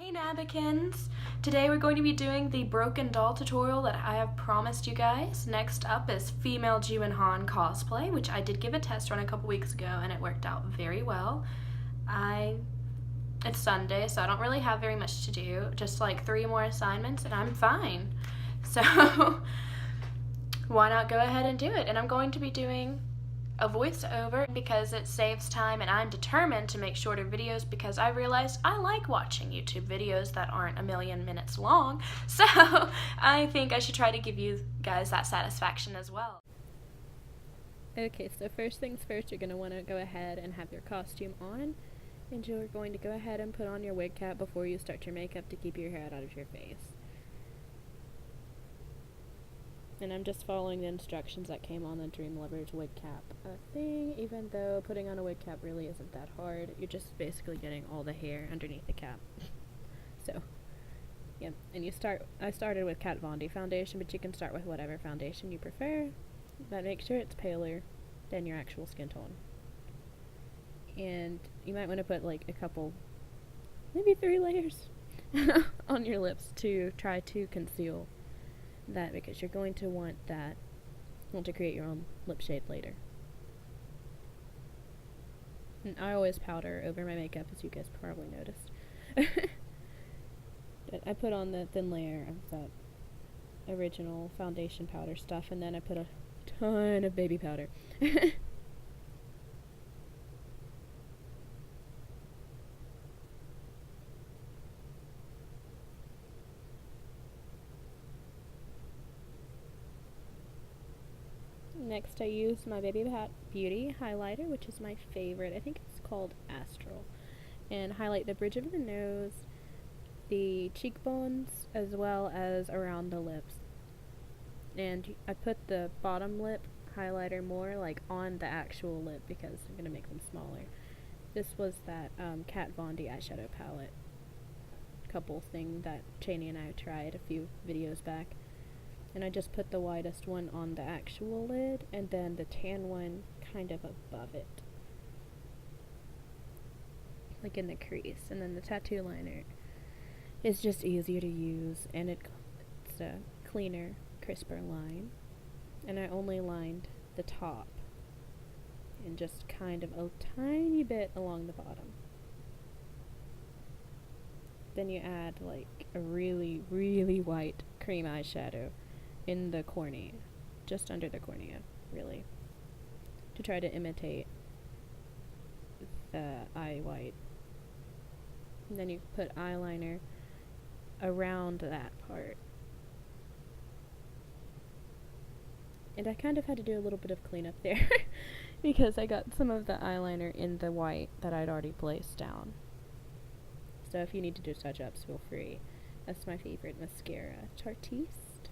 Hey Nabikins! Today we're going to be doing the broken doll tutorial that I have promised you guys. Next up is female Ju and Han cosplay, which I did give a test run a couple weeks ago and it worked out very well. It's Sunday, so I don't really have very much to do, just like 3 more assignments and I'm fine. So why not go ahead and do it? And I'm going to be doing a voiceover because it saves time, and I'm determined to make shorter videos because I realized I like watching YouTube videos that aren't a million minutes long, so I think I should try to give you guys that satisfaction as well. Okay, so first things first, you're going to want to go ahead and have your costume on, and you're going to go ahead and put on your wig cap before you start your makeup to keep your hair out of your face. And I'm just following the instructions that came on the Dream Lovers wig cap thing, even though putting on a wig cap really isn't that hard. You're just basically getting all the hair underneath the cap. So, yeah, and I started with Kat Von D foundation, but you can start with whatever foundation you prefer, but make sure it's paler than your actual skin tone. And you might want to put like a couple, maybe 3 layers on your lips to try to conceal that, because you're going to want to create your own lip shade later. And I always powder over my makeup, as you guys probably noticed. But I put on the thin layer of that original foundation powder stuff, and then I put a ton of baby powder. Next, I use my Baby Beauty highlighter, which is my favorite. I think it's called Astral. And highlight the bridge of the nose, the cheekbones, as well as around the lips. And I put the bottom lip highlighter more like on the actual lip because I'm going to make them smaller. This was that Kat Von D eyeshadow palette couple thing that Cheney and I tried a few videos back. And I just put the widest one on the actual lid, and then the tan one kind of above it, like in the crease. And then the tattoo liner is just easier to use, and it's a cleaner, crisper line. And I only lined the top and just kind of a tiny bit along the bottom. Then you add like a really, really white cream eyeshadow in the cornea, just under the cornea, really, to try to imitate the eye white. And then you put eyeliner around that part. And I kind of had to do a little bit of cleanup there because I got some of the eyeliner in the white that I'd already placed down. So if you need to do touch-ups, feel free. That's my favorite mascara, Tartiste.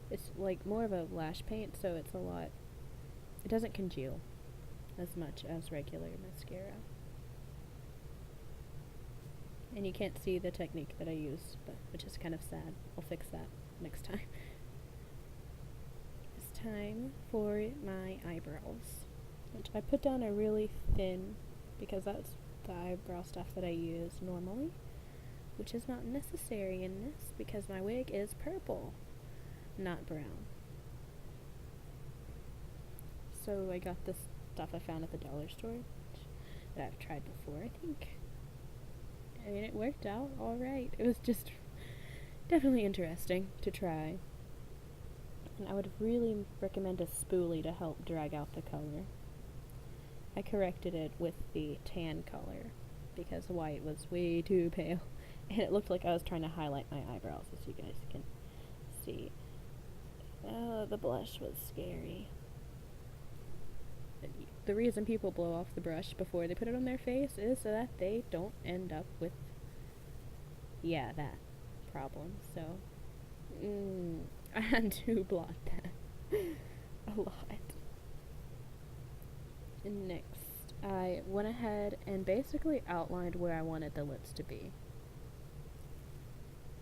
It's like more of a lash paint, so it doesn't congeal as much as regular mascara. And you can't see the technique that I used, which is kind of sad. I'll fix that next time. It's time for my eyebrows, which I put down a really thin, because that's the eyebrow stuff that I use normally, which is not necessary in this because my wig is purple, not brown. So I got this stuff I found at the dollar store that I've tried before, I think. I mean, it worked out alright. It was just definitely interesting to try. And I would really recommend a spoolie to help drag out the color. I corrected it with the tan color because white was way too pale. And it looked like I was trying to highlight my eyebrows, as you guys can see. Oh, the blush was scary. The reason people blow off the brush before they put it on their face is so that they don't end up with, that problem. So, I had to blot that a lot. And next, I went ahead and basically outlined where I wanted the lips to be.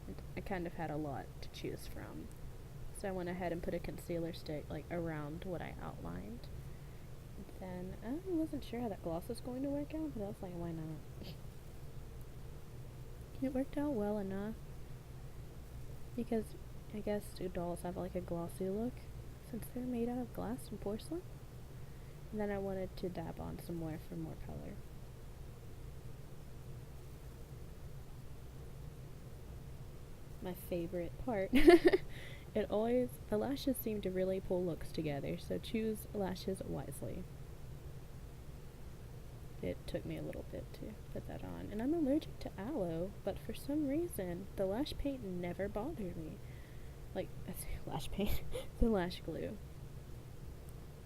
And I kind of had a lot to choose from. So I went ahead and put a concealer stick like around what I outlined. And then I wasn't sure how that gloss was going to work out, but I was like, why not? it worked out well enough. Because I guess dolls have like a glossy look since they're made out of glass and porcelain. And then I wanted to dab on some more for more color. My favorite part. The lashes seem to really pull looks together, so choose lashes wisely. It took me a little bit to put that on. And I'm allergic to aloe, but for some reason, the lash paint never bothered me. Like, I say lash paint, the lash glue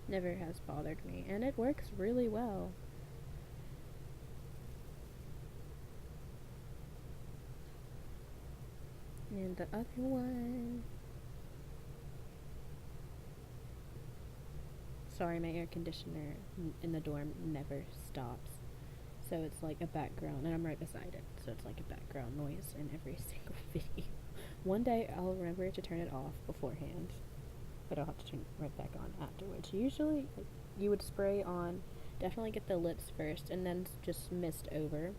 never has bothered me, and it works really well. And the other one. Sorry, my air conditioner in the dorm never stops. So it's like a background, and I'm right beside it, so it's like a background noise in every single video. One day I'll remember to turn it off beforehand, but I'll have to turn it right back on afterwards. Usually, you would spray on, definitely get the lips first, and then just mist over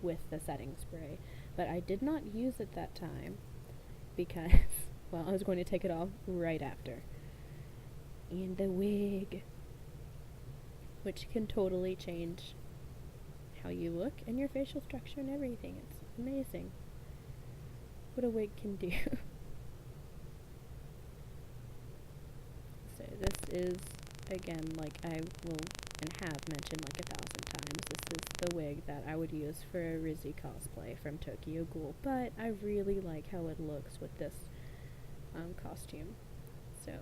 with the setting spray. But I did not use it that time because, well, I was going to take it off right after. And the wig, which can totally change how you look and your facial structure and everything. It's amazing what a wig can do. So this is, again, like I will and have mentioned like 1,000 times, this is the wig that I would use for a Rizzy cosplay from Tokyo Ghoul, but I really like how it looks with this costume. So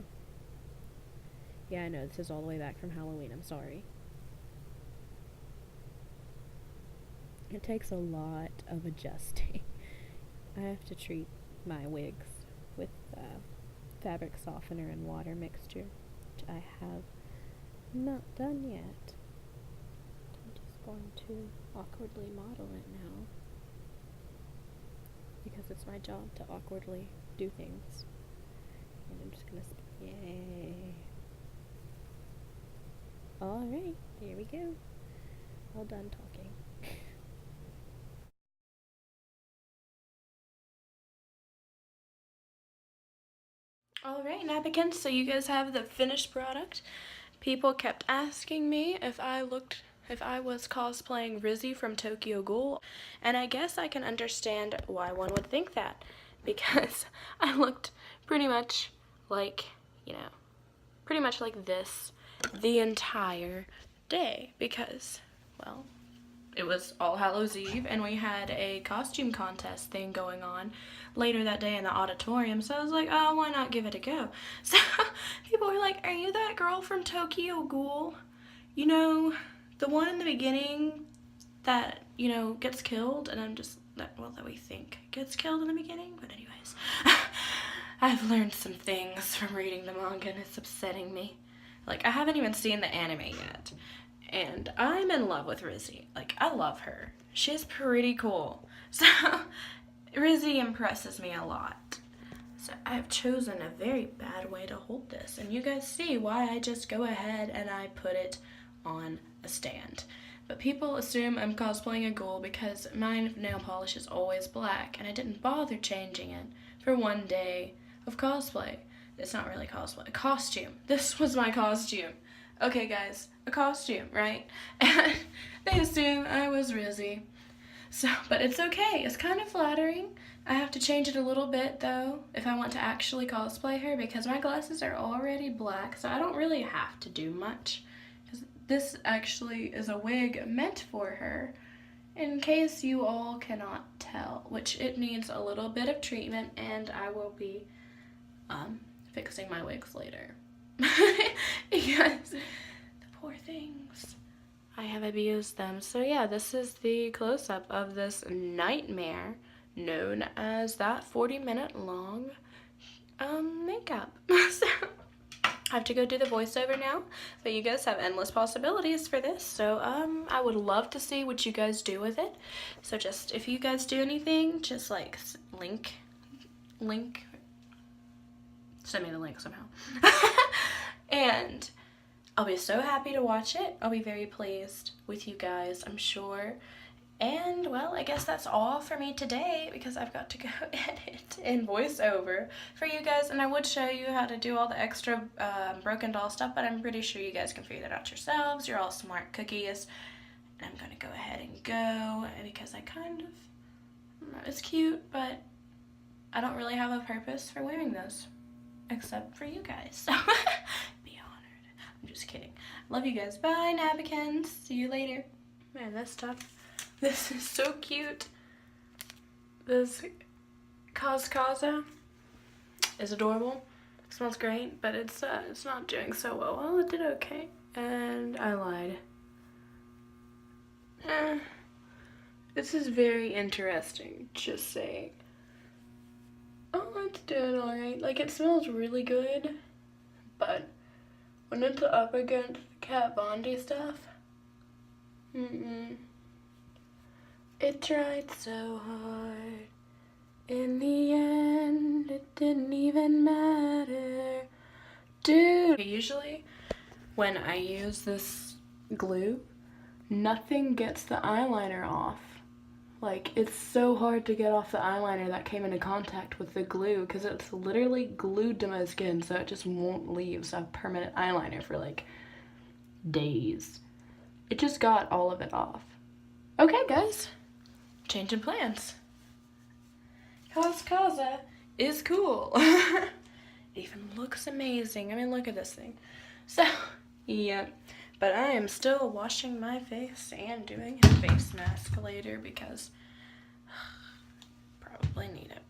yeah, I know this is all the way back from Halloween, I'm sorry. It takes a lot of adjusting. I have to treat my wigs with fabric softener and water mixture, which I have not done yet. I'm just going to awkwardly model it now, because it's my job to awkwardly do things. And I'm just gonna yay. Alright, here we go. All done talking. Alright, Napkins, so you guys have the finished product. People kept asking me if I was cosplaying Rizzy from Tokyo Ghoul, and I guess I can understand why one would think that, because I looked pretty much like, pretty much like this the entire day, because, well, it was All Hallows Eve, and we had a costume contest thing going on later that day in the auditorium, so I was like, oh, why not give it a go? So people were like, are you that girl from Tokyo Ghoul? You know, the one in the beginning that, gets killed? And I'm just, that we think gets killed in the beginning, but anyways. I've learned some things from reading the manga, and it's upsetting me. Like, I haven't even seen the anime yet. And I'm in love with Rizzy. Like, I love her. She's pretty cool. So, Rizzy impresses me a lot. So, I've chosen a very bad way to hold this. And you guys see why I just go ahead and I put it on a stand. But people assume I'm cosplaying a ghoul because my nail polish is always black. And I didn't bother changing it for one day of cosplay. It's not really cosplay. A costume. This was my costume. Okay, guys, a costume, right? And they assume I was Rizzy. So, but it's okay. It's kind of flattering. I have to change it a little bit, though, if I want to actually cosplay her, because my glasses are already black, so I don't really have to do much. Because this actually is a wig meant for her, in case you all cannot tell, which it needs a little bit of treatment, and I will be fixing my wigs later. Because the poor things, I have abused them. So yeah, this is the close-up of this nightmare known as that 40-minute long makeup. So I have to go do the voiceover now, but you guys have endless possibilities for this, so I would love to see what you guys do with it. So just, if you guys do anything, just like link, send me the link somehow. And I'll be so happy to watch it. I'll be very pleased with you guys, I'm sure. And, well, I guess that's all for me today because I've got to go edit in voiceover for you guys. And I would show you how to do all the extra broken doll stuff, but I'm pretty sure you guys can figure that out yourselves. You're all smart cookies. And I'm going to go ahead and go because I kind of, it's cute, but I don't really have a purpose for wearing those except for you guys. So be honored. I'm just kidding. Love you guys. Bye, Nabikins. See you later. Man, that's tough. This is so cute. This Kaza is adorable. It smells great, but it's not doing so well. Well, it did okay. And I lied. This is very interesting, just saying. Oh, it's doing alright. Like, it smells really good, but when it's up against the Kat Von D stuff, it tried so hard. In the end, it didn't even matter. Dude! Usually, when I use this glue, nothing gets the eyeliner off. Like, it's so hard to get off the eyeliner that came into contact with the glue because it's literally glued to my skin, so it just won't leave. So I have permanent eyeliner for like days. It just got all of it off. Okay, guys. Changing plans. Kaza is cool. It even looks amazing. I mean, look at this thing. So, yeah. But I am still washing my face and doing a face mask later because probably need it.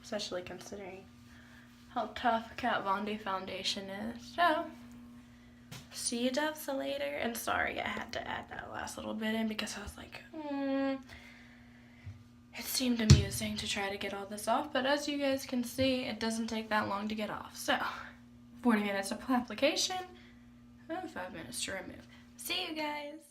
Especially considering how tough Kat Von D foundation is. So, see you doves later. And sorry, I had to add that last little bit in because I was like, it seemed amusing to try to get all this off. But as you guys can see, it doesn't take that long to get off. So, 40 minutes of application. 5 minutes to remove. See you guys!